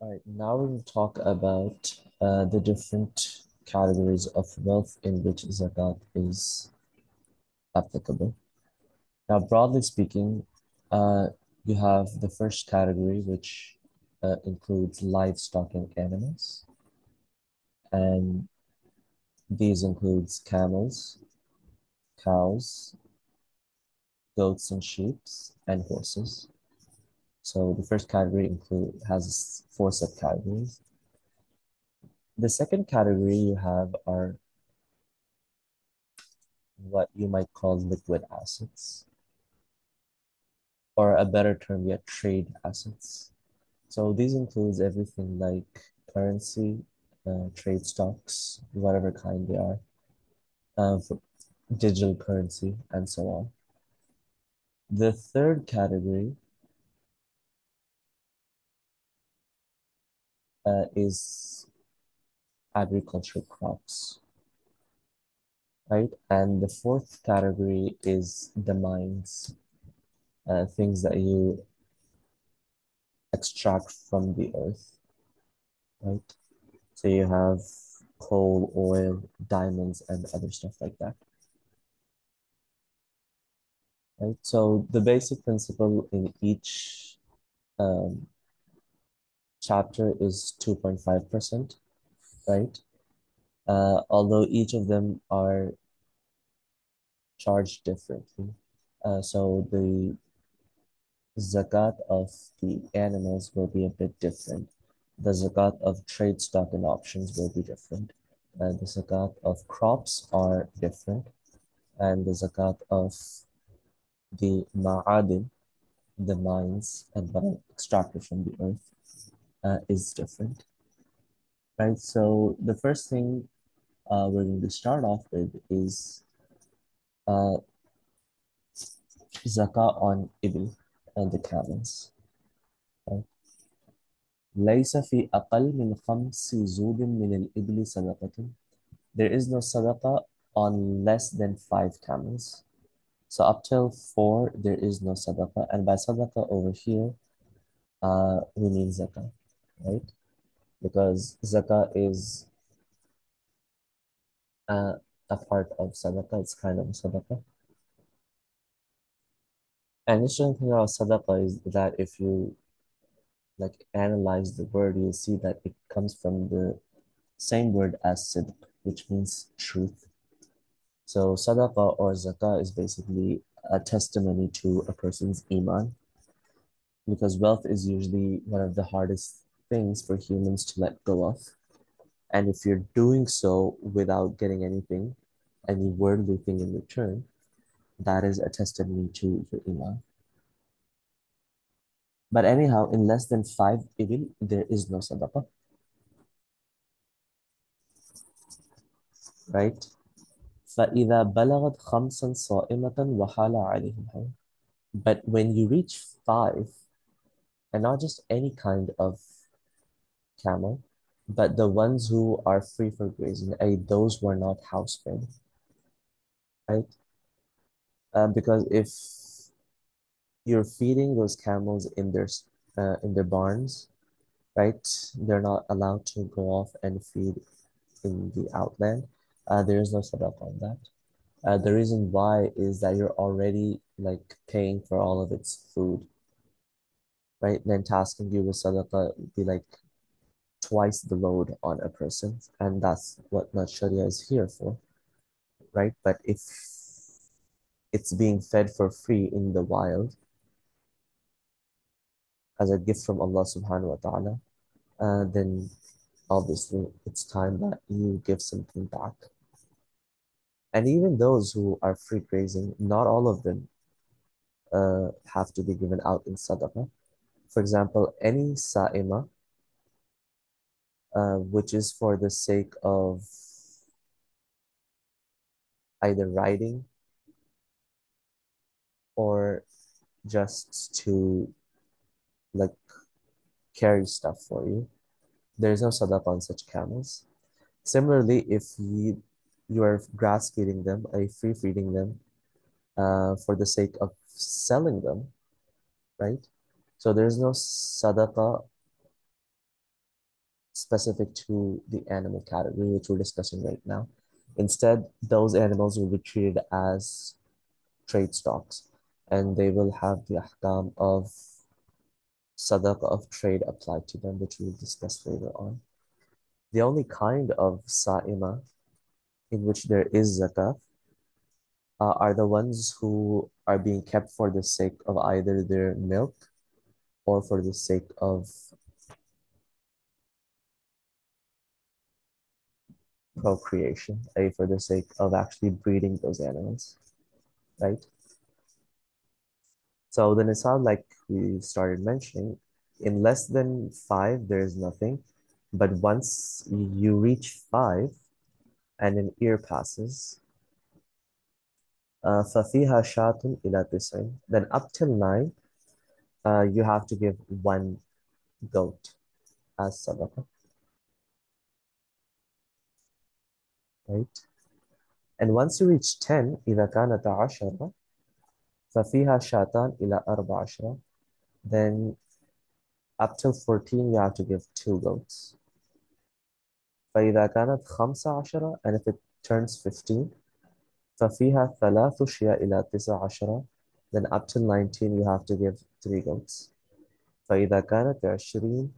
All right, now we'll talk about the different categories of wealth in which zakat is applicable. Now, broadly speaking, uh, you have the first category, which includes livestock and animals, and these includes camels, cows, goats and sheep, and horses. So the first category has four subcategories. The second category you have are what you might call liquid assets, or a better term yet, trade assets. So these includes everything like currency, trade stocks, whatever kind they are, for digital currency, and so on. The third category is agricultural crops, right? And the fourth category is the mines, things that you extract from the earth, right? So you have coal, oil, diamonds, and other stuff like that, right? So the basic principle in each um, chapter is 2.5%, right? Although each of them are charged differently. So the zakat of the animals will be a bit different. The zakat of trade stock and options will be different. The zakat of crops are different. And the zakat of the ma'adin, the mines and what are extracted from the earth, is different, right? So the first thing we're going to start off with is uh, zakah on ibil and the camels. Right? ليس في أقل من 5 زود من الإبل صدقة. There is no sadaqah on less than 5 camels. So up till 4, there is no sadaqah. And by sadaqah over here, we mean zakah, right? Because zakah is uh, a part of sadaqah. It's kind of a sadaqah. And the interesting thing about sadaqah is that if you like analyze the word, you'll see that it comes from the same word as sidq, which means truth. So sadaqah or zakah is basically a testimony to a person's iman, because wealth is usually one of the hardest things for humans to let go of. And if you're doing so without getting anything, any worldly thing in return, that is a testimony to your iman. But anyhow, in less than 5 ibil, there is no sadaqah, right? فَإِذَا بَلَغَتْ خَمْسًا صَائِمَةً وَحَالَ عَلَيْهِ الْحَوْلُ. But when you reach 5, and not just any kind of camel, but the ones who are free for grazing, those who are not house-fed, right? Because if you're feeding those camels in their barns, right? They're not allowed to go off and feed in the outland. There is no sadaqah on that. The reason why is that you're already like paying for all of its food, right? Then tasking you with sadaqah would be like twice the load on a person, and that's what not Sharia is here for, right? But if it's being fed for free in the wild as a gift from Allah subhanahu wa ta'ala, then obviously it's time that you give something back. And even those who are free grazing, not all of them have to be given out in sadaqah. For example, any sa'ima, which is for the sake of either riding or just to like carry stuff for you, there's no sadaqah on such camels. Similarly, if you are grass feeding them, free feeding them, for the sake of selling them, right? So there's no sadaqah specific to the animal category, which we're discussing right now. Instead, those animals will be treated as trade stocks, and they will have the ahkam of sadaqah of trade applied to them, which we'll discuss later on. The only kind of sa'ima in which there is zakah are the ones who are being kept for the sake of either their milk or for the sake of procreation, for the sake of actually breeding those animals, right? So the nisab, like we started mentioning, in less than 5, there is nothing. But once you reach 5 and an year passes, فَفِيهَا شَاةٌ إِلَى تِسْعٍ, then up till 9, you have to give one goat as sadaqah, right? And once you reach 10, إِذَا كَانَتَ عَشَرَةً فَفِيهَا شَاتَانْ إِلَى أَرْبَعَ عَشْرَةٍ, then up till 14, you have to give 2 goats. فإذا كانت 15, and if it turns 15, ففيها 3 شياء إلى 19, then up till 19, you have to give 3 goats. فإذا كانت 20,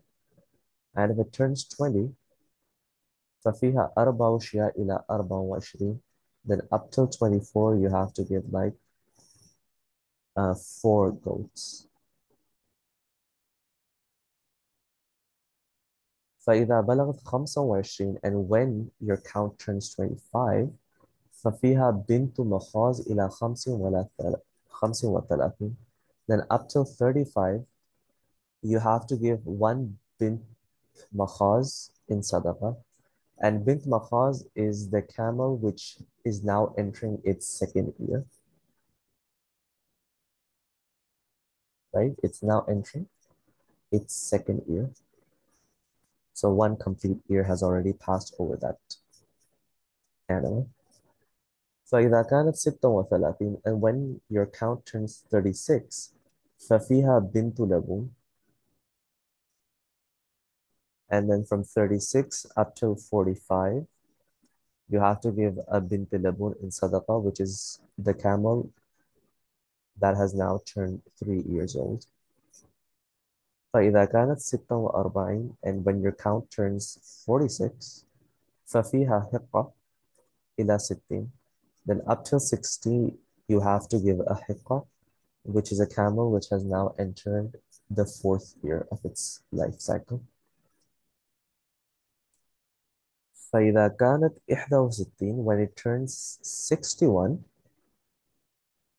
and if it turns 20, ففيها 4 شياء إلى 24, then up till 24, you have to give like 4 goats. فإذا بلغت 25, and when your count turns 25, ففيها بنت مخاض إلى 35, then up till 35, you have to give 1 bint makhaz in sadaqah. And bint makhaz is the camel which is now entering its second year, right? It's now entering its second year. So 1 complete year has already passed over that animal. فإذا كانت 36, and when your count turns 36, ففيها بنت لبون, and then from 36 up till 45, you have to give a bint labun in sadaqah, which is the camel that has now turned 3 years old. فإذا كانت 46, and when your count turns 46, ففيها حقة إلى 60, then up till 60, you have to give a hiqqa, which is a camel which has now entered the 4th year of its life cycle. فإذا كانت 61, when it turns 61,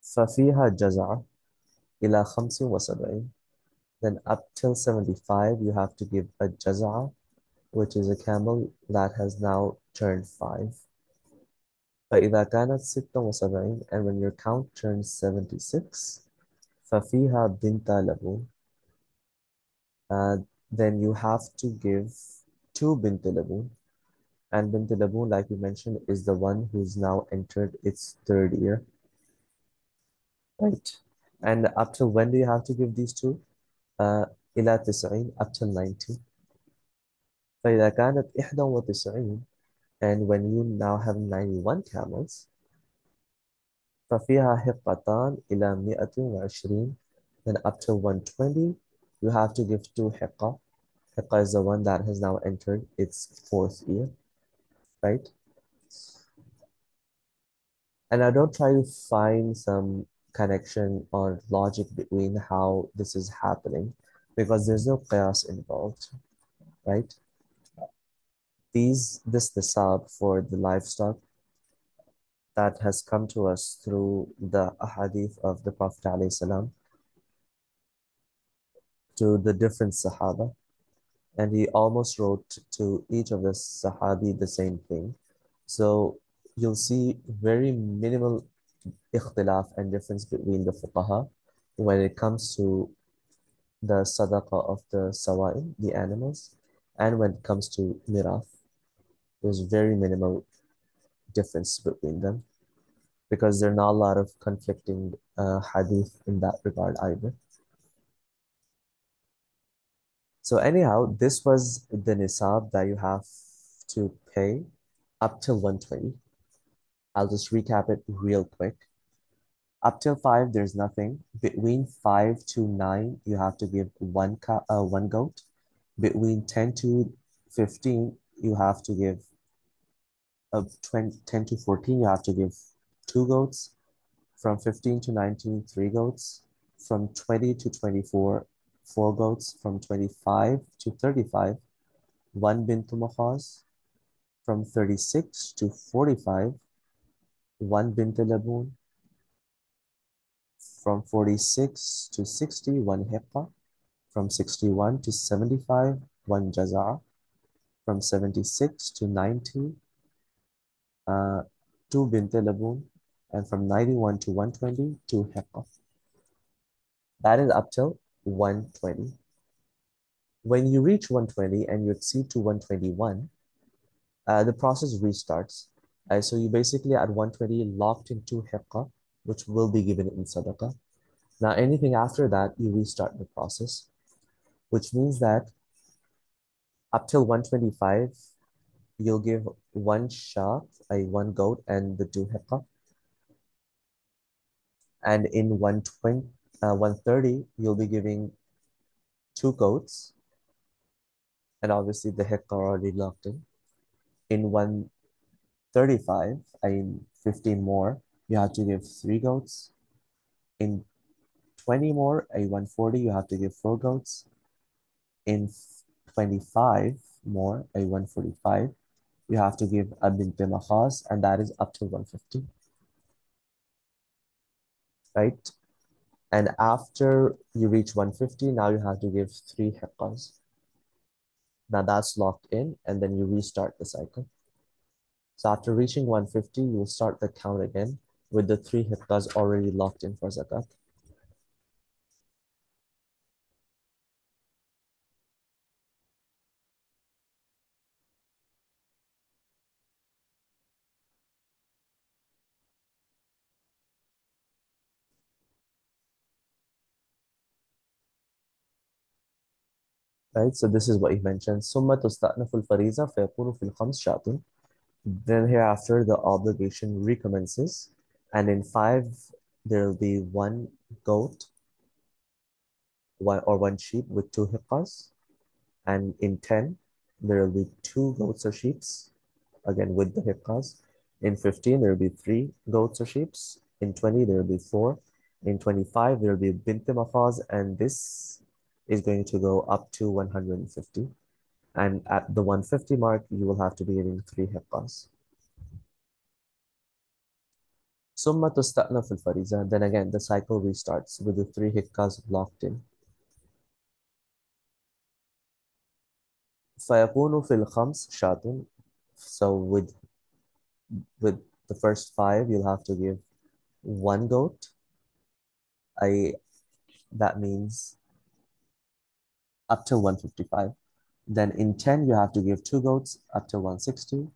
ففيها جزعة إلى 75, then up till 75, you have to give a jaz'a, which is a camel that has now turned 5. فإذا كانت 76, and when your count turns 76, ففيها بنت لبون, then you have to give 2 bint labun. And bint labun, like we mentioned, is the one who's now entered its 3rd year, right? And up till when do you have to give these 2? إلى 90, up till 90. فإذا كانت 91, and when you now have 91 camels, ففيها حقتان إلى 120, then up to 120, you have to give 2 hiqqa. Hiqqa is the one that has now entered its 4th year, right? And I don't try to find some connection or logic between how this is happening, because there's no qiyas involved, right? This nisab for the livestock that has come to us through the ahadith of the Prophet ﷺ to the different Sahaba, and he almost wrote to each of the Sahabi the same thing. So you'll see very minimal ikhtilaf and difference between the fuqaha when it comes to the sadaqah of the sawa'im, the animals, and when it comes to mirath. There's very minimal difference between them, because there are not a lot of conflicting hadith in that regard either. So anyhow, this was the nisab that you have to pay up till 120. I'll just recap it real quick. Up till 5, there's nothing. Between 5 to 9, you have to give one goat. Between 10 to 15, you have to give 10 to 14, you have to give two goats. From 15 to 19, three goats. From 20 to 24, four goats. From 25 to 35, one bintu makhaz. From 36 to 45, one bint laboon. From 46 to 60, one hiqqa. From 61 to 75, one jaza'. From 76 to 90, uh, two bint laboon. And from 91 to 120, two hiqqa. That is up till 120. When you reach 120 and you exceed to 121, the process restarts. So you basically at 120 locked into hiqqa, which will be given in sadaqah. Now anything after that, you restart the process, which means that up till 125, you'll give one shah, one goat, and the two hiqqa. And in 120, 130, you'll be giving two goats, and obviously the hiqqa are already locked in. In 135, 15 more, you have to give three goats. In 20 more, a 140, you have to give four goats. In 25 more, a 145, you have to give a bint makhaz, and that is up to 150, right? And after you reach 150, now you have to give three hiqqas. Now that's locked in, and then you restart the cycle. So after reaching 150, you will start the count again with the three hiqqas already locked in for zakat. Right? So this is what he mentioned. ثم تستأنف الفريضة فيكون في الخمس شاة. Then hereafter the obligation recommences, and in 5 there will be one goat, one sheep with two hiqqas, and in 10 there will be two goats or sheeps, again with the hiqqas. In 15 there will be three goats or sheeps. In 20 there will be four. In 25 there will be bint makhaz, and this is going to go up to 150. And at the 150 mark, you will have to be giving three hiqqas. ثم تستأنف الفريضة. Then again, the cycle restarts with the three hiqqas locked in. فيكون في الخمس شاة. So with the first 5, you'll have to give one goat. That means up till 155. Then in 10, you have to give two goats up till 160.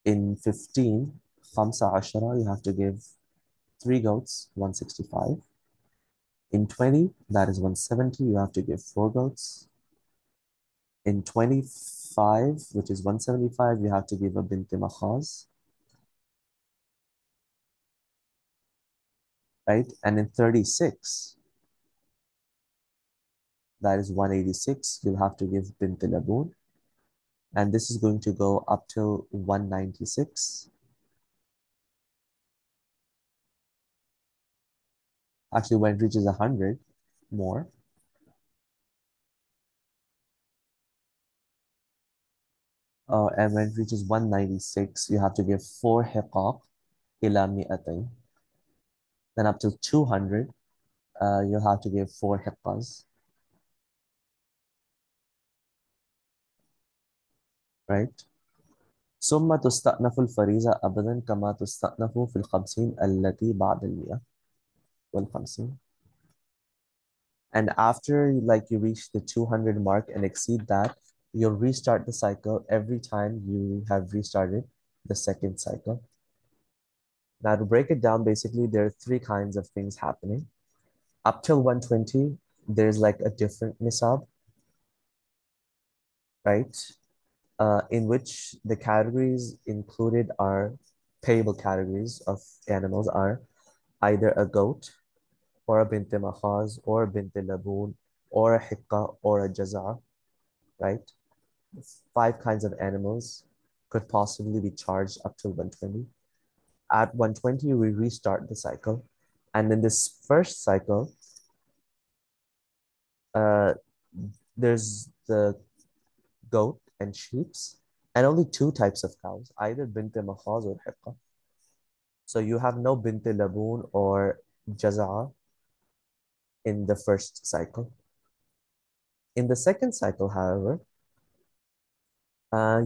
In 15, خمسة عشرة, you have to give three goats, 165. In 20, that is 170, you have to give four goats. In 25, which is 175, you have to give a bint makhaz, right? And in 36, that is 186, you'll have to give bint laboon. And this is going to go up till 196. Actually, when it reaches 100 more, and when it reaches 196, you have to give four hiqaq ila mi'atayn. Then up to 200, you'll have to give four hiqqas, right? ثم تستأنف الفريضة أبدا كما تستأنف في الخمسين التي بعد المئة والخمسين. And after like you reach the 200 mark and exceed that, you'll restart the cycle every time you have restarted the second cycle. Now to break it down, basically there are three kinds of things happening. Up till 120, there's like a different nisab. right? In which the categories included are payable categories of animals are either a goat or a bint makhaz or a bint laboon or a hikka or a jaza, right? Five kinds of animals could possibly be charged up till 120. At 120, we restart the cycle. And in this first cycle, uh, there's the goat and sheeps, and only two types of cows, either bint makhaz or hikka. So you have no bint laboon or jaza'a in the first cycle. In the second cycle, however,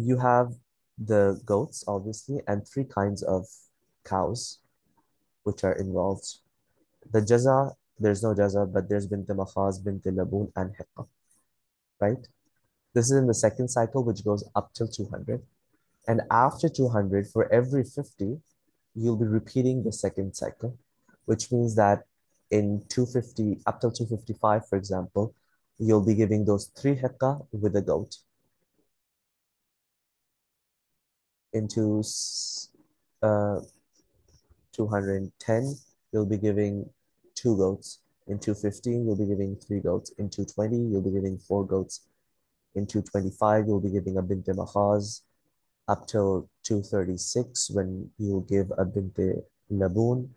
you have the goats, obviously, and three kinds of cows which are involved. The jaza, there's no jaza, but there's bint makhaz, bint laboon, and hikka, right? This is in the second cycle, which goes up till 200. And after 200, for every 50, you'll be repeating the second cycle, which means that in 250, up till 255, for example, you'll be giving those three hekka with a goat. Into uh, 210, you'll be giving two goats. In 215, you'll be giving three goats. In 220, you'll be giving four goats. In 225, you'll be giving a bint makhaz up till 236 when you'll give a bint laboon.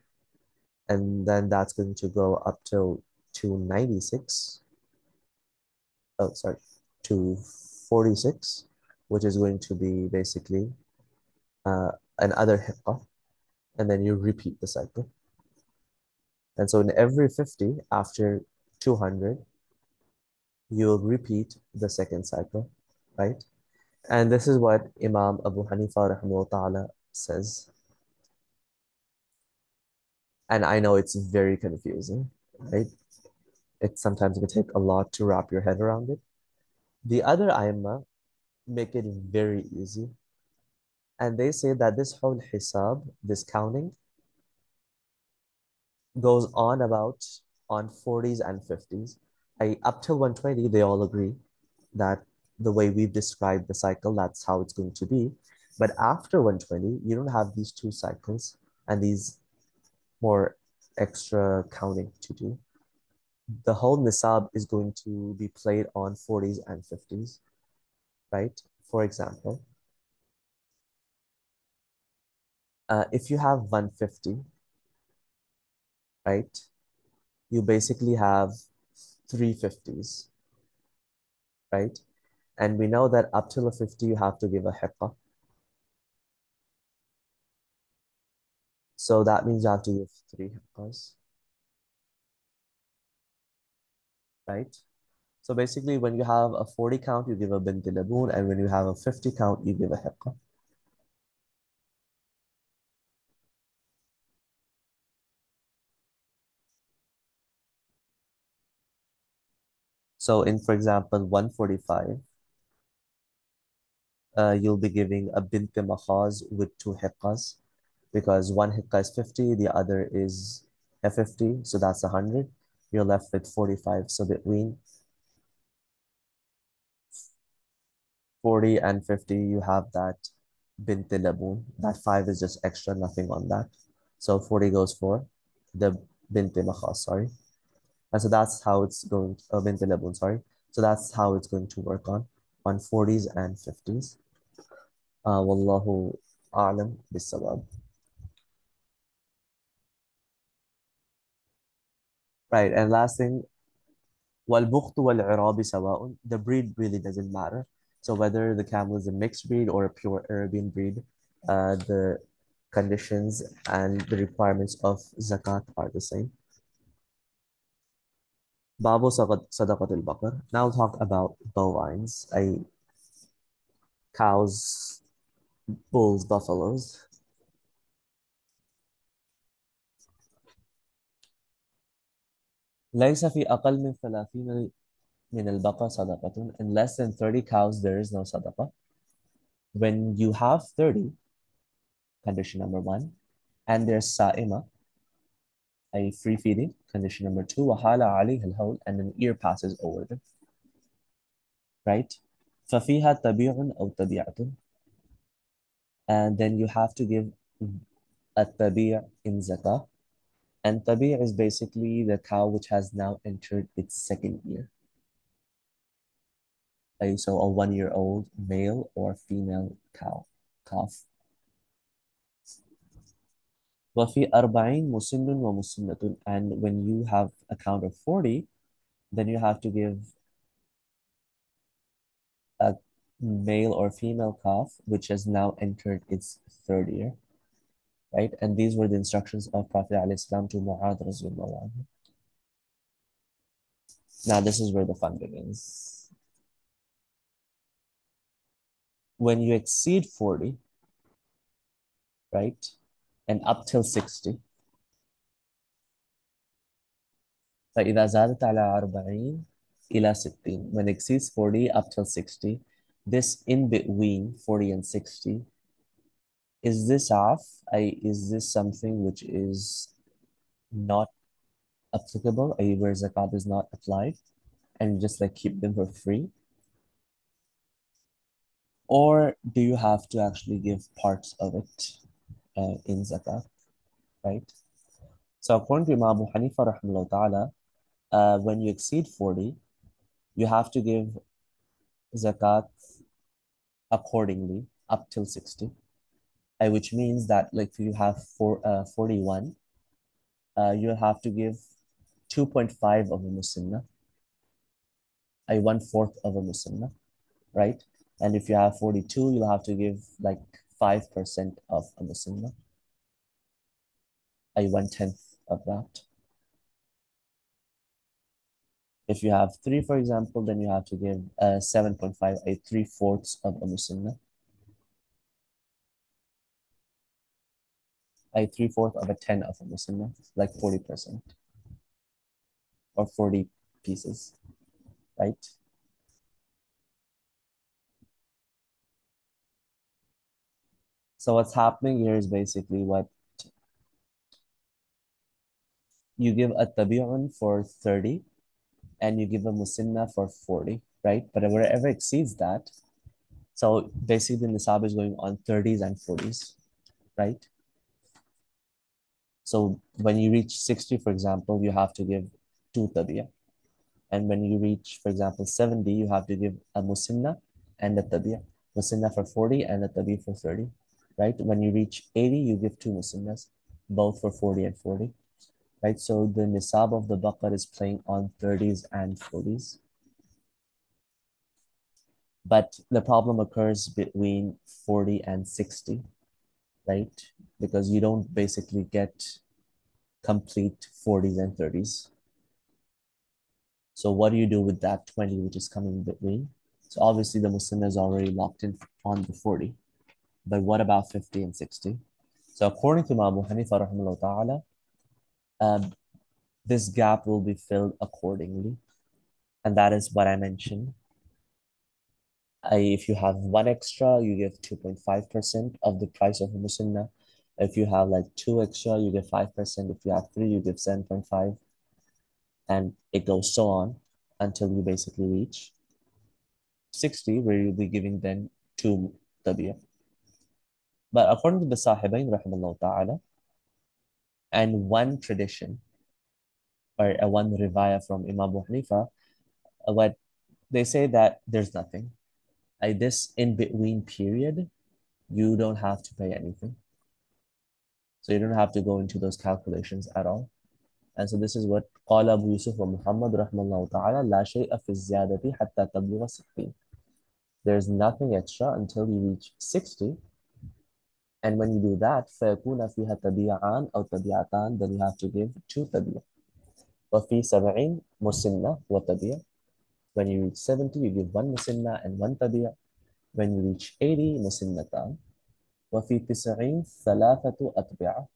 And then that's going to go up till 296. Oh, sorry, 246, which is going to be basically uh, another hikka, and then you repeat the cycle. And so in every 50 after 200, you'll repeat the second cycle, right? And this is what Imam Abu Hanifa rahimahullah ta'ala says. And I know it's very confusing, right? It sometimes can take a lot to wrap your head around it. The other Aimma make it very easy. And they say that this whole hisab, this counting, goes on about on 40s and 50s. Up till 120, they all agree that the way we've described the cycle, that's how it's going to be. But after 120, you don't have these two cycles and these more extra counting to do. The whole nisab is going to be played on 40s and 50s, right? For example, if you have 150, right, you basically have 350s, right? And we know that up till a 50, you have to give a haqqa. So that means you have to give three haqqas, right? So basically, when you have a 40 count, you give a bint laboon, and when you have a 50 count, you give a haqqa. So in, for example, 145, you'll be giving a bint makhaz with two hiqqas because one hiqqa is 50, the other is a 50, so that's 100. You're left with 45. So between 40 and 50, you have that bint laboon. That 5 is just extra, nothing on that. So 40 goes for the bint makhaz, sorry. And so that's how it's going, bint laboon, sorry. So that's how it's going to work on 40s and 50s. Wallahu a'lam bisawab. Right, and last thing, والبخت والعراب سواء. The breed really doesn't matter. So whether the camel is a mixed breed or a pure Arabian breed, the conditions and the requirements of zakat are the same. Babu sadaqat al-baqar. Now we'll talk about bovines, cows, bulls, buffaloes. ليس في أقل من 30 من البقر صدقة. In less than 30 cows, there is no sadaqah. When you have 30, condition number one, and there's sa'ima, a free feeding, condition number two, wahala alayhi al and an ear passes over them, right? ففيها تبيع أو تبيعة. And then you have to give a tabi' in zakah. And tabi' is basically the cow which has now entered its second year. So a 1 year old male or female calf. وفي 40 مسن ومسنة. And when you have a count of 40, then you have to give a male or female calf which has now entered its third year, right? And these were the instructions of Prophet ﷺ to Mu'adh radiallahu anhu. Now this is where the fun begins. When you exceed 40, right, and up till 60, فإذا زادت على 40 إلى 60, when it exceeds 40 up till 60, this in between 40 and 60, is this is this something which is not applicable, where zakat is not applied, and just like keep them for free? Or do you have to actually give parts of it in zakat, right? So according to Imam Abu Hanifa rahimahullah ta'ala, when you exceed 40, you have to give zakat accordingly up till 60, which means that like if you have 41, you'll have to give 2.5 of a musinna, a 1/4 of a musinna, right? And if you have 42, you'll have to give like 5% of a musinna, a 1/10 of that. If you have three, for example, then you have to give 7.5, a 3/4 of a musinna, a 3/4 of a 10 of a musinna, like 40% or 40 pieces, right? So what's happening here is basically what you give a tabi'un for 30 and you give a musinna for 40, right? But wherever exceeds that, so basically the nisab is going on 30s and 40s, right? So when you reach 60, for example, you have to give two tabi'ah. And when you reach, for example, 70, you have to give a musinna and a tabi'ah. Musinna for 40 and a tabi' for 30, right? When you reach 80, you give two musinnas, both for 40 and 40, right? So the nisab of the baqar is playing on 30s and 40s. But the problem occurs between 40 and 60, right? Because you don't basically get complete 40s and 30s. So what do you do with that 20 which is coming in between? So obviously the Muslim is already locked in on the 40. But what about 50 and 60? So according to Imam Abu Hanifa rahimahullah ta'ala, um, this gap will be filled accordingly. And that is what I mentioned. If you have one extra, you give 2.5% of the price of a musinna. If you have like two extra, you give 5%. If you have three, you give 7.5. And it goes so on until you basically reach 60, where you'll be giving then two tabiyah. But according to the Sahibain, rahimahullah ta'ala, and one tradition, or one riwayah from Imam Abu Hanifa, what they say that there's nothing. This in between period, you don't have to pay anything. So you don't have to go into those calculations at all. And so this is what قال أبو يوسف ومحمد رحمه الله تعالى لا شيء في الزيادة حتى تبلغ 60. There's nothing extra until you reach 60. And when you do that, فيكون فيها تبيعان أو تبيعتان, then you have to give two تبيع. وفي 70 مسنة وتبيع. When you reach 70, you give one مسنة and one تبيع. When you reach 80, مسنتان. وفي 90 ثلاثة أتبعة.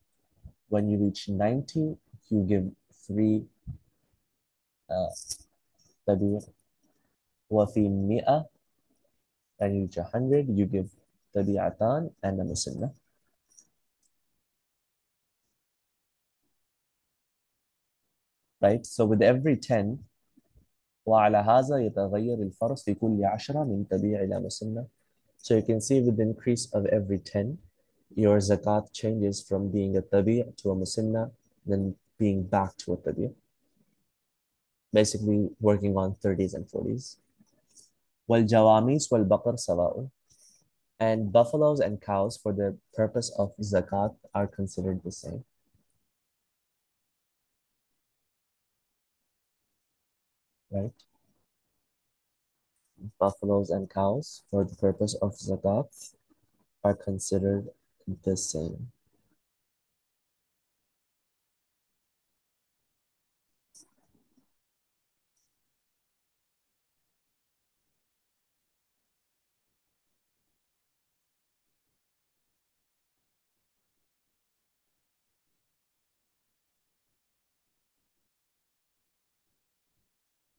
When you reach 90, you give three تبيع. وفي 100, and you reach 100, you give تبيعتان and a مسنة. Right? So with every 10, وعلى هذا يتغير الفرس في كل 10 من تبيع إلى مسنة. So you can see with the increase of every 10, your zakat changes from being a tabi' to a musinna, then being back to a tabi'. Basically working on 30s and 40s. والجواميس والبقر سواء. And buffaloes and cows for the purpose of zakat are considered the same. Right? Buffaloes and cows for the purpose of zakat are considered the same.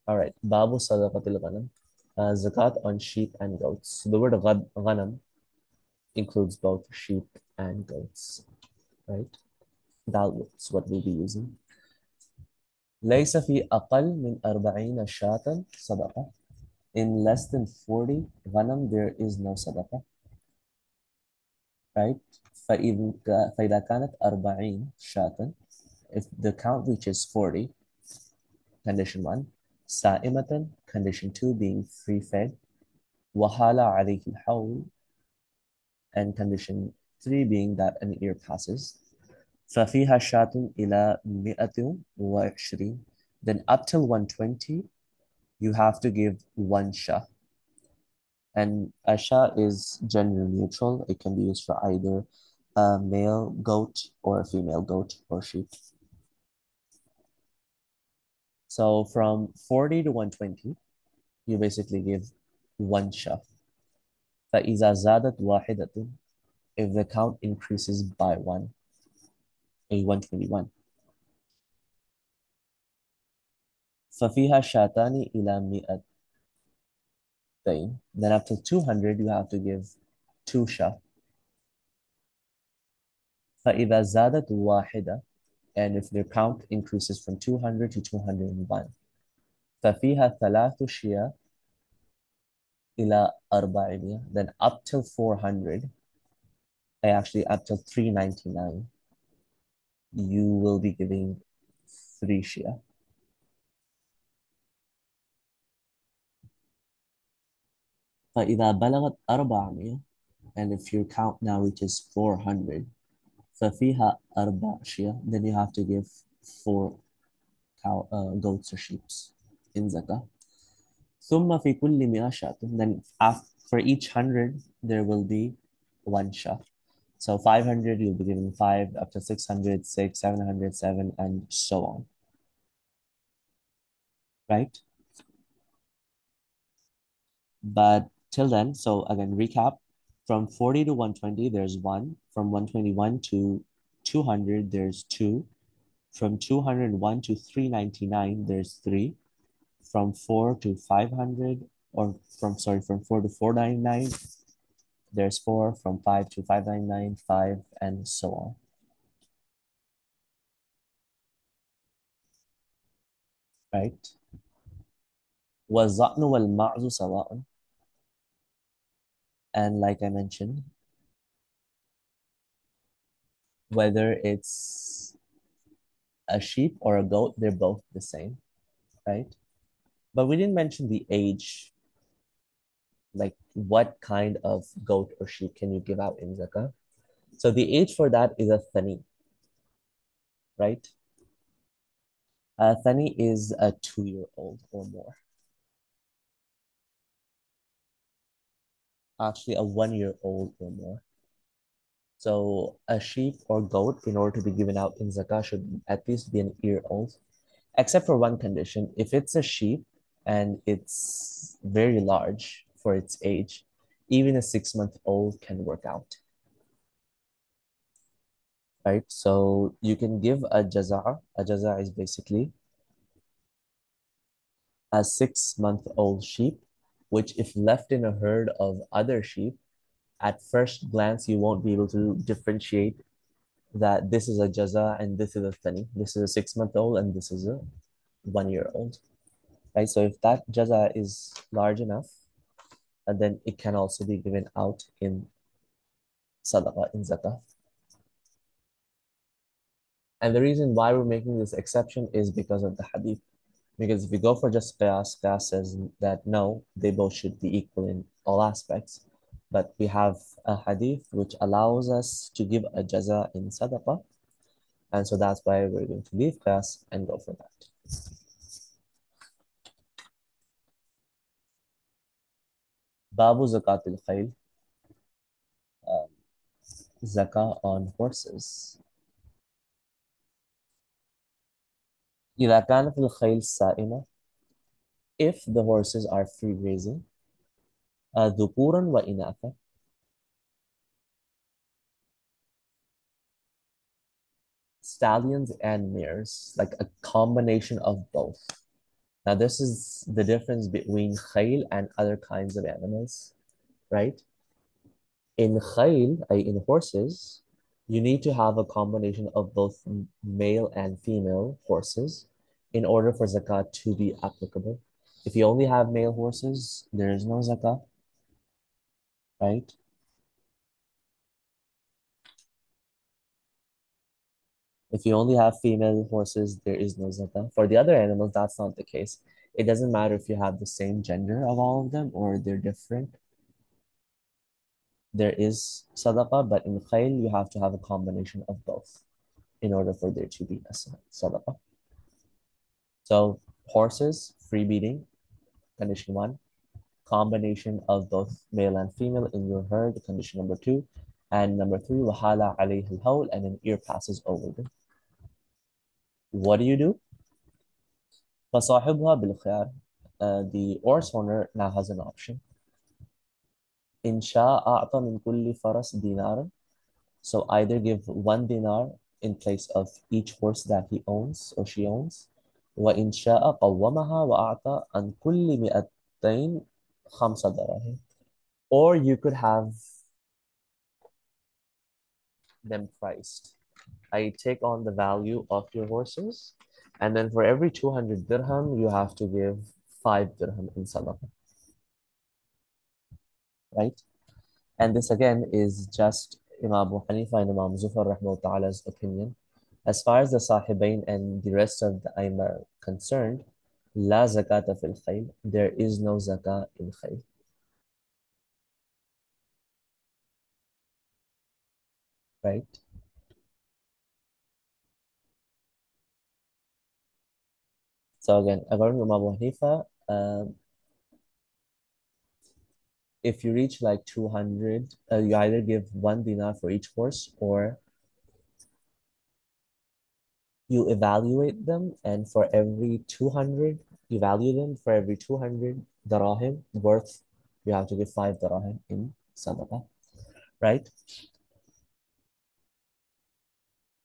All right. Babu sadaqatil ghanam. Zakat on sheep and goats. So the word ghanam includes both sheep and goats, right? That's what we'll be using. ليس في أقل من 40 شاة صدقة. In less than 40 ghanam, there is no sadaqah, right? فإذا كانت 40 شاة, if the count reaches 40, condition 1, سائمة, condition 2 being free fed, وحال عليه الحول, and condition 3 being that an year passes. ففيها شاة إلى 120, then up till 120, you have to give one shah. And a shah is gender neutral. It can be used for either a male goat or a female goat or sheep. So from 40 to 120, you basically give one shah. فإذا زادت واحدة, if the count increases by one, a 121. ففيها شاتان إلى 200. Then up to 200, you have to give two shah. فإذا زادت واحدة, and if the count increases from 200 to 201, ففيها ثلاث شياه إلى 400, then up till 400, actually up till 399, you will be giving three shia. فإذا بلغت 400, and if your count now reaches 400, ففيها أربع شيا, then you have to give four goats or sheep in zakah. ثم في كل 100 شاة, then for each 100, there will be one shah. So 500, you'll be giving 5, up to 600, 6, 700, 7, and so on. Right? But till then, so again, recap. From 40 to 120, there's 1. From 121 to 200, there's 2. From 201 to 399, there's 3. From 4 to 500, or from 4 to 499, there's 4. From 5 to 599, 5, and so on. Right? والظأن والمعز سواء. And like I mentioned, whether it's a sheep or a goat, they're both the same, right? But we didn't mention the age, like what kind of goat or sheep can you give out in zakah? So the age for that is a thani, right? A thani is a 2-year-old or more. Actually, a 1-year-old or more. So a sheep or goat, in order to be given out in zakah, should at least be an year old, except for one condition. If it's a sheep and it's very large for its age, even a 6-month-old can work out. Right? So you can give a jaza'. A jaza' is basically a 6-month-old sheep, which if left in a herd of other sheep, at first glance, you won't be able to differentiate that this is a jaza and this is a thani. This is a 6-month-old and this is a 1-year-old. right? So if that jaza is large enough, and then it can also be given out in sadaqah, in zakah. And the reason why we're making this exception is because of the hadith. Because if you go for just qiyas, qiyas says that no, they both should be equal in all aspects. But we have a hadith which allows us to give a jaza in sadaqah. And so that's why we're going to leave qiyas and go for that. Babu zakatul khayl, um, zakah on horses. إذا كانت الخيل سائمة, if the horses are free grazing, ذكورا وإناثا, stallions and mares, like a combination of both. Now, this is the difference between khayl and other kinds of animals, right? In khayl, in horses, you need to have a combination of both male and female horses in order for zakat to be applicable. If you only have male horses, there is no zakat, right? If you only have female horses, there is no zakah. For the other animals, that's not the case. It doesn't matter if you have the same gender of all of them or they're different. There is sadaqah, but in khayl, you have to have a combination of both in order for there to be a sadaqah. So horses, free beating, condition one. Combination of both male and female in your herd, condition number two. And number three, wahala alayhi al and an ear passes over them. What do you do? فصاحبها بالخيار. The horse owner now has an option. إن شاء أعطى من كل فرس دينارا. So either give 1 dinar in place of each horse that he owns or she owns. وإن شاء قومها وأعطى عن كل 200 خمسة دراهم. Or you could have them priced. I take on the value of your horses, and then for every 200 dirham, you have to give 5 dirham in sadaqah, right? And this again is just Imam Abu Hanifa and Imam Zufar ta'ala's opinion. As far as the Sahibain and the rest of the Aima are concerned, La zakata fil khayl. There is no zakah in khayl, right? So again, according to Imam Abu Hanifa, if you reach like 200, you either give 1 dinar for each horse or you evaluate them, and for every 200, you value them for every 200 darahim worth, you have to give 5 darahim in sadaqah, right?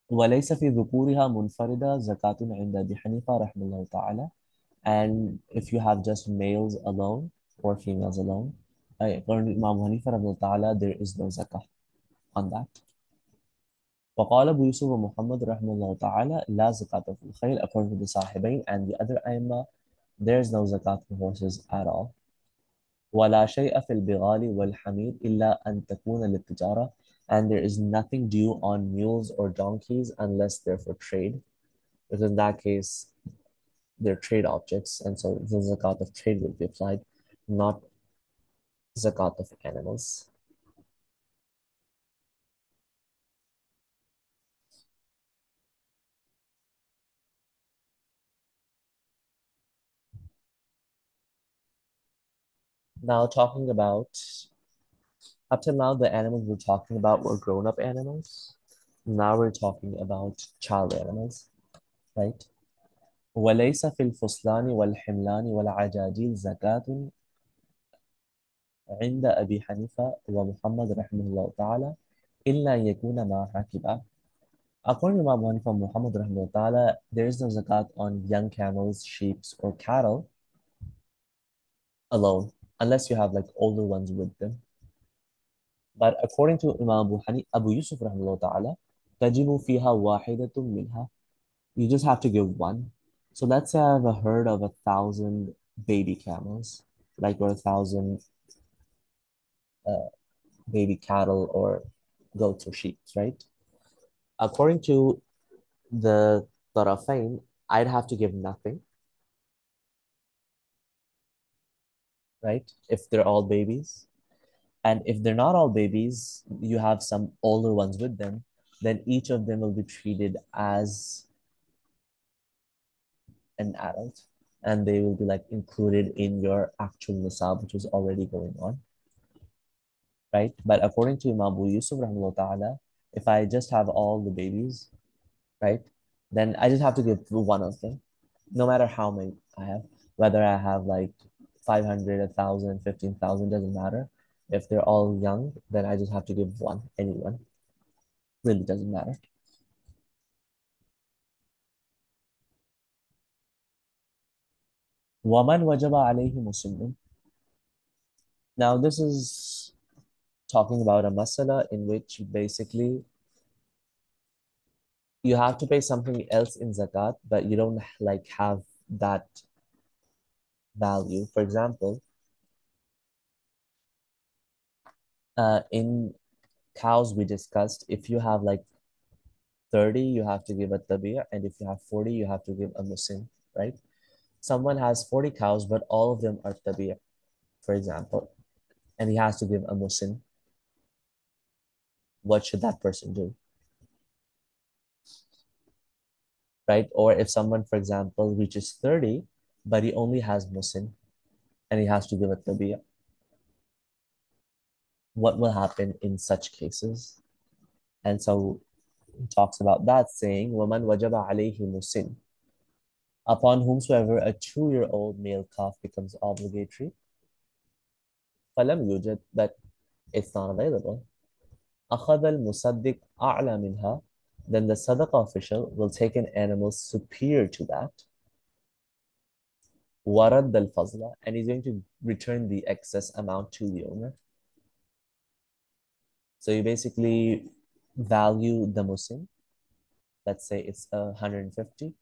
وليس في ذكورها منفردة زكاة عند أبي حنيفة رحمه الله تعالى. And if you have just males alone or females alone, according to Imam Hanifa رحمه الله تعالى, there is no zakah on that. وقال أبو يوسف ومحمد رحمه الله تعالى لا زكاة في الخيل, according to the Sahibain and the other Aimma, there is no zakat for horses at all. ولا شيء في البغال والحمير إلا أن تكون للتجارة, and there is nothing due on mules or donkeys unless they're for trade, because in that case they're trade objects, and so the zakat of trade will be applied, not zakat of animals. Now talking about, up till now the animals we're talking about were grown-up animals. Now we're talking about child animals, right? وليس في الفصلان والحملان والعجاجيل زكاة عند أبي حنيفة ومحمد رحمه الله تعالى إلا أن يكون معها كبار. According to Imam Hanifa and Muhammad rahimahullah ta'ala, there is no zakat on young camels, sheep, or cattle alone, unless you have like older ones with them. But according to Imam Abu Yusuf rahimahullah ta'ala, تجب فيها واحدة منها. You just have to give one. So let's say I have a herd of 1,000 baby camels, like or 1,000 uh, baby cattle or goats or sheep, right? According to the Tarafain, I'd have to give nothing, right? If they're all babies. And if they're not all babies, you have some older ones with them, then each of them will be treated as an adult and they will be like included in your actual nisab, which is already going on, right? But according to Imam Abu Yusuf, rahimahullah ta'ala, if I just have all the babies, right, then I just have to give one of them, no matter how many I have, whether I have like 500, 1,000, 15,000, doesn't matter. If they're all young, then I just have to give one, anyone. Really doesn't matter. وَمَنْ وَجَبَ عَلَيْهِ مُسِنٌّ. Now, this is talking about a masala in which basically you have to pay something else in zakat, but you don't like have that value. For example, in cows we discussed, if you have like 30, you have to give a tabi'ah, and if you have 40, you have to give a musin, right? Someone has 40 cows, but all of them are tabi'ah, for example, and he has to give a musin. What should that person do, right? Or if someone, for example, reaches 30, but he only has musin and he has to give a tabi'ah, what will happen in such cases? And so he talks about that saying, وَمَنْ وَجَبَ عَلَيْهِ مُسِنٌ. Upon whomsoever a 2-year-old male calf becomes obligatory, فَلَمْ يُوجد, but it's not available. أَخَذَ الْمُصَدِّقْ أَعْلَى مِنْهَا, then the sadaqah official will take an animal superior to that, وَرَدَّ الْفَضْلَ, and he's going to return the excess amount to the owner. So you basically value the musin. Let's say it's 150,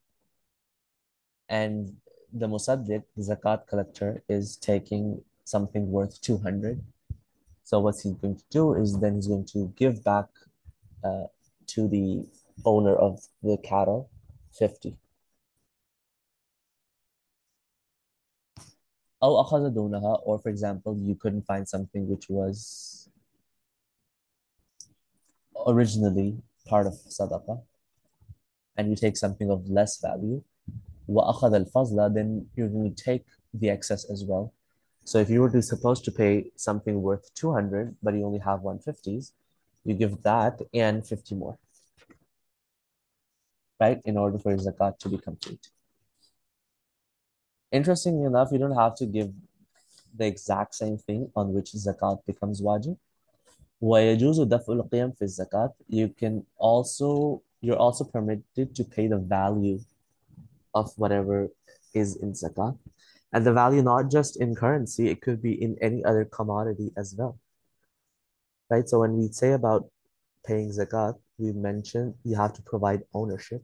and the musaddiq, the zakat collector, is taking something worth 200. So what he's going to do is then he's going to give back uh, to the owner of the cattle 50. أو أخذ دونها, or for example, you couldn't find something which was originally part of sadaqah, and you take something of less value, وأخذ الفضل, then you're going to take the excess as well. So if you were supposed to pay something worth 200, but you only have 150s, you give that and 50 more, right? In order for zakat to be complete. Interestingly enough, you don't have to give the exact same thing on which zakat becomes wajib. ويجوز دفع القيم في الزكاة. You're also permitted to pay the value of whatever is in zakat. And the value not just in currency, it could be in any other commodity as well, right? So when we say about paying zakat, we mentioned you have to provide ownership,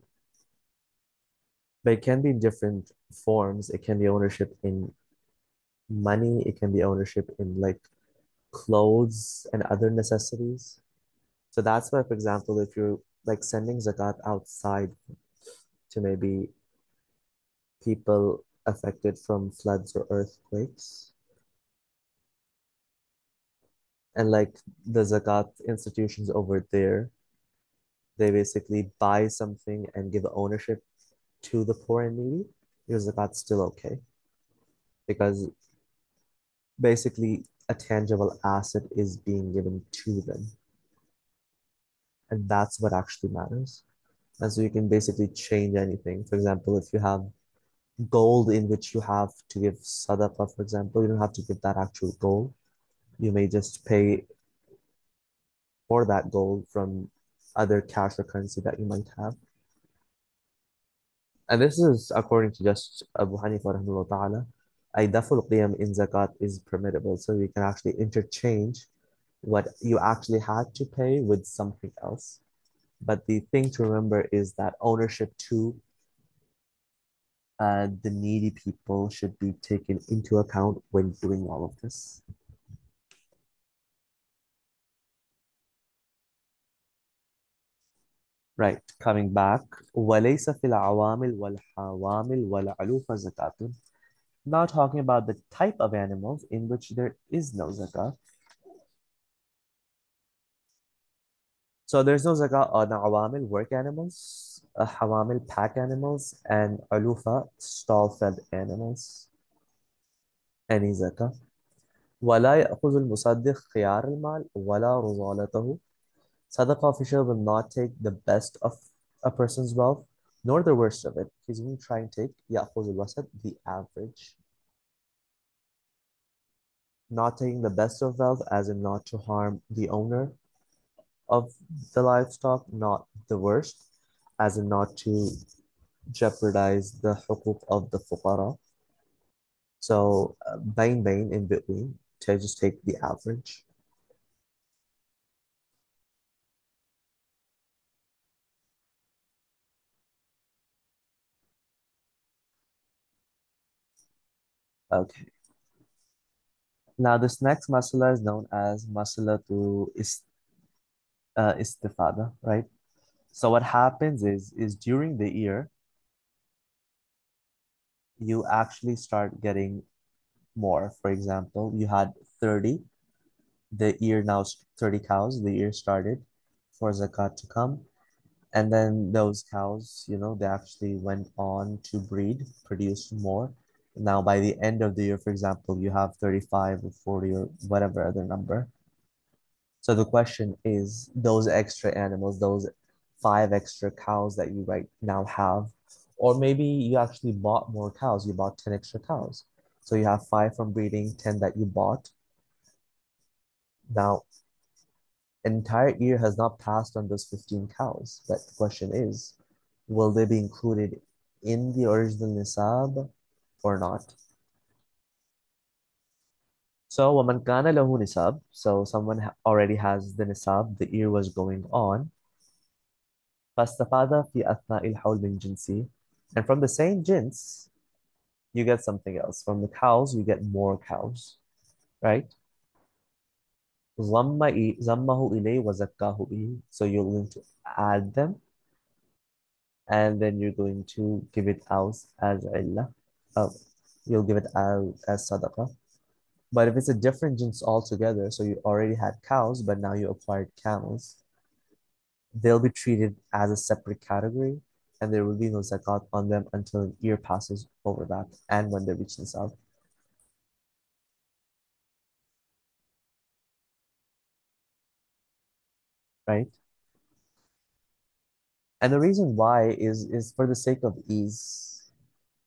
but it can be in different forms. It can be ownership in money, it can be ownership in like clothes and other necessities. So that's why, for example, if you're like sending zakat outside to maybe people affected from floods or earthquakes, and like the zakat institutions over there, they basically buy something and give ownership to the poor and needy, your zakat's still okay because basically a tangible asset is being given to them. And that's what actually matters. And so you can basically change anything. For example, if you have gold in which you have to give sadaqah, for example, you don't have to give that actual gold. You may just pay for that gold from other cash or currency that you might have. And this is according to just Abu Hanifa rahimahullah ta'ala. Daful qiyam in zakat is permittable. So you can actually interchange what you actually had to pay with something else. But the thing to remember is that ownership to the needy people should be taken into account when doing all of this. Right, coming back. وَلَيْسَ فِي الْعَوَامِلِ وَالْحَوَامِلِ وَالْعُلُوفَ زَكَاةٌ. Now talking about the type of animals in which there is no zakah. So there's no zakah on awamil, work animals, hawamil, pack animals, and alufa, stall-fed animals. Any zakah. ولا يأخذ المصدق خيار المال ولا رضالته. Sadaqah official will not take the best of a person's wealth, nor the worst of it. He's going to try and take يأخذ الوسط, the average. Not taking the best of wealth, as in not to harm the owner of the livestock, not the worst, as in not to jeopardize the hukuk of the fuqara. So, bain in between, to just take the average. Okay. Now, this next masala is known as masala to istifada, right? So what happens is during the year, you actually start getting more. For example, you had 30, the year now 30 cows, the year started for zakat to come. And then those cows, they actually went on to breed, produce more. Now, by the end of the year, for example, you have 35 or 40 or whatever other number. So the question is, those extra animals, those 5 extra cows that you right now have, or maybe you actually bought more cows, you bought 10 extra cows. So you have 5 from breeding, 10 that you bought. Now, an entire year has not passed on those 15 cows. But the question is, will they be included in the original nisab or not? So, وَمَنْ كَانَ لَهُ nisab. So, someone already has the nisab, the year was going on. فَاسْتَفَادَ فِي أَثْنَاءِ الْحَوْلِ مِنْ جِنْسِهِ. And from the same jins, you get something else. From the cows, you get more cows, right? ضَمَّهُ إِلَيْهِ وَزَكَّاهُ بِهِ. So, you're going to add them and then you're going to give it out as illah. Oh, you'll give it out as sadaqah. But if it's a different jins altogether, so you already had cows, but now you acquired camels, they'll be treated as a separate category, and there will be no zakat on them until an year passes over that, and when they reach nisab, right? And the reason why is for the sake of ease,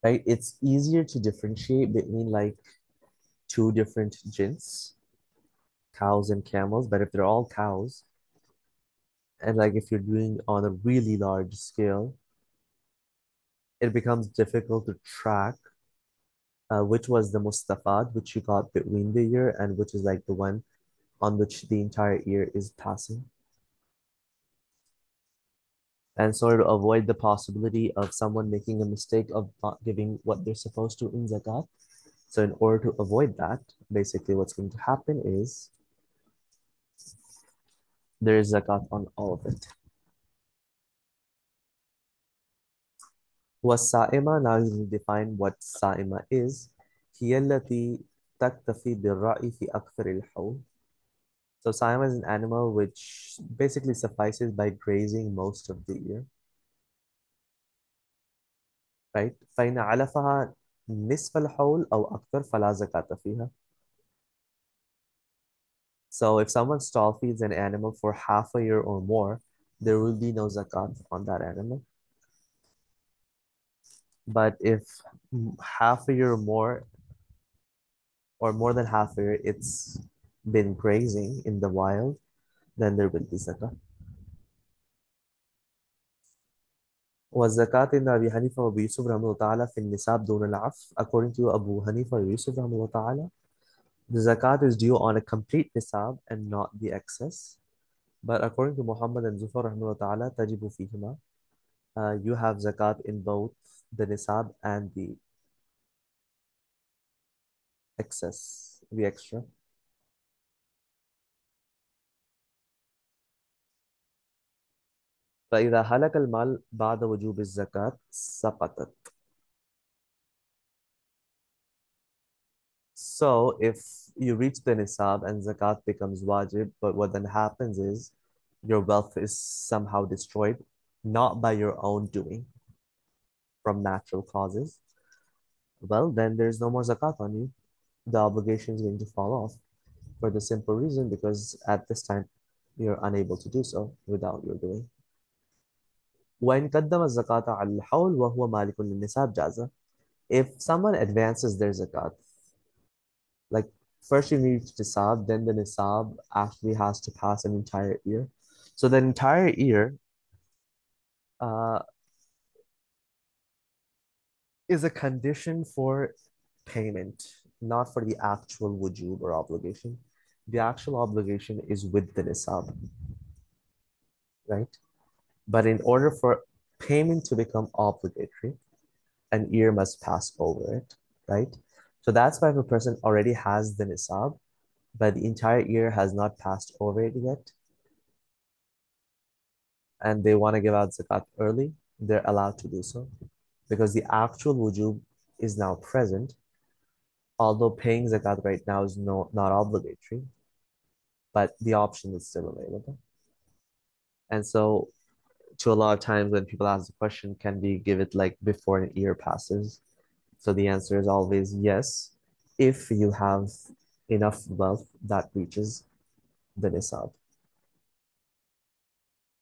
right? It's easier to differentiate between like two different jins, cows and camels, but if they're all cows, and like if you're doing on a really large scale, it becomes difficult to track which was the mustafad, which you got between the year, and which is like the one on which the entire year is passing. And so to avoid the possibility of someone making a mistake of not giving what they're supposed to in zakat, so in order to avoid that, basically what's going to happen is there is zakat on all of it. والسائمة, now you define what sa'ima is. هي التي تكتفي بالرعي في أكثر الحول. So sa'ima is an animal which basically suffices by grazing most of the year, right? فإن علفها نصف الحول أو أكثر فلا زكاة فيها. So if someone stall feeds an animal for half a year or more, there will be no zakat on that animal. But if half a year or more than half a year, it's been grazing in the wild, then there will be zakah. والزكاة عند أبي حنيفة وأبي يوسف رحمه الله تعالى في النساب دون العف. According to Abu Hanifa or Yusuf رحمه الله تعالى, the zakat is due on a complete nisab and not the excess. But according to Muhammad and Zufar رحمه الله تعالى, تجب فيهما. You have zakat in both the nisab and the excess, the extra. فإذا هلك المال بعد وجوب الزكاة سقطت. So if you reach the nisab and zakat becomes wajib, but what then happens is your wealth is somehow destroyed, not by your own doing from natural causes, well, then there's no more zakat on you. The obligation is going to fall off for the simple reason because at this time you're unable to do so without your doing. وإن قدم الزكاة على الحول وهو مالك للنساب جاز. If someone advances their zakat, like first you need to nisab, then the nisab actually has to pass an entire year. So the entire year uh, is a condition for payment, not for the actual wujub or obligation. The actual obligation is with the nisab, right? But in order for payment to become obligatory, an year must pass over it, right? So that's why if a person already has the nisab, but the entire year has not passed over it yet, and they want to give out zakat early, they're allowed to do so because the actual wujub is now present. Although paying zakat right now is not obligatory, but the option is still available. And so, to a lot of times when people ask the question, can we give it like before an year passes? So the answer is always yes, if you have enough wealth that reaches the nisab.